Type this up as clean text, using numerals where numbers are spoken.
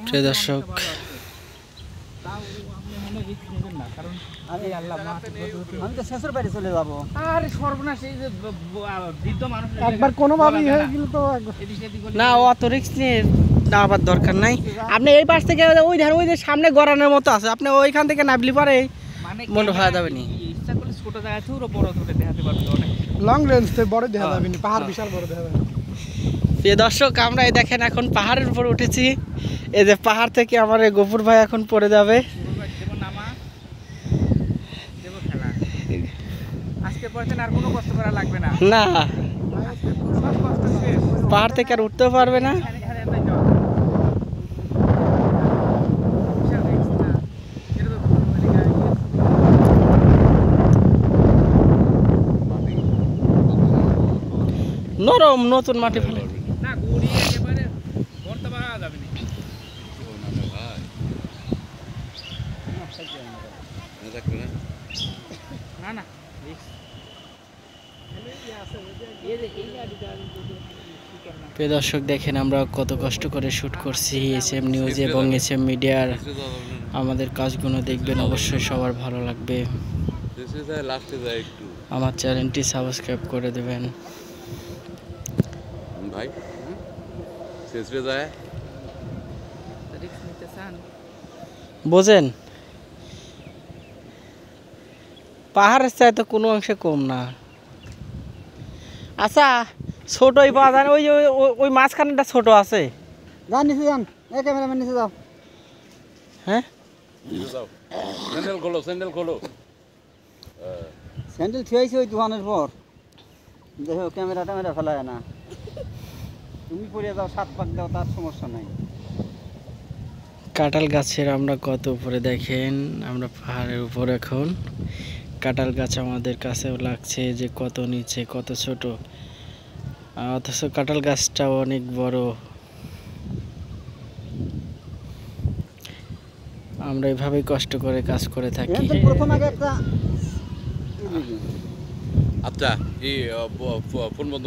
প্রিয় দর্শক, একবার কোনোভাবেই হয়ে গেল তো না অত রিস্ক নিয়ে আবার দরকার নাই। আপনি এই পাশ থেকে ওই ধারে ওই যে সামনে গড়ানোর মতো আছে, আপনি ওইখান থেকে নামলি পরে মনে হয়ে যাবে নি। লং রেঞ্জ থেকে বড় দেখা যাবে না, পাহাড় বিশাল বড় দেখা যাবে। প্রিয় দর্শক, আমরা এই দেখেন এখন পাহাড়ের উপর উঠেছি। এই যে পাহাড় থেকে আমার এই গফুর ভাই এখন পড়ে যাবে। না পাহাড় থেকে আর উঠতেও পারবে না। নরম নতুন মাটি ফেলে প্রিয় দর্শক, দেখেন আমরা কত কষ্ট করে শ্যুট করছি এসএম নিউজ এবং এসএম মিডিয়ার। আমাদের কাজগুলো দেখবেন, অবশ্যই সবার ভালো লাগবে। আমার চ্যানেলটি সাবস্ক্রাইব করে দেবেন ভাই। বোঝেন, পাহাড়ের চাই তো কোনো অংশে কম না। আচ্ছা, ছোটই পাওয়া যায়, ওই যে ওই মাঝখানেটা ছোট আছে। যান নিচে যান, এই ক্যামেরাম্যান নিচে যাও। হ্যাঁ, স্যান্ডেল খোলো, স্যান্ডেল খোলো। স্যান্ডেল থুয়াইছি ওই দোকানের পর। দেখো ক্যামেরা ফেলায় না, তুমি পড়ে যাও, 7 পাক দাও, তার সমস্যা নাই। কাঁঠাল গাছের আমরা কত উপরে দেখেন, আমরা পাহাড়ের উপর এখন। কাঁঠাল গাছ আমাদের কাছেও লাগছে যে কত নিচে, কত ছোট, অথচ কাঁঠাল গাছটাও অনেক বড়। আমরা এভাবেই কষ্ট করে কাজ করে থাকি। প্রথম আগে একটা আচ্ছা, এই ফোন বন্ধ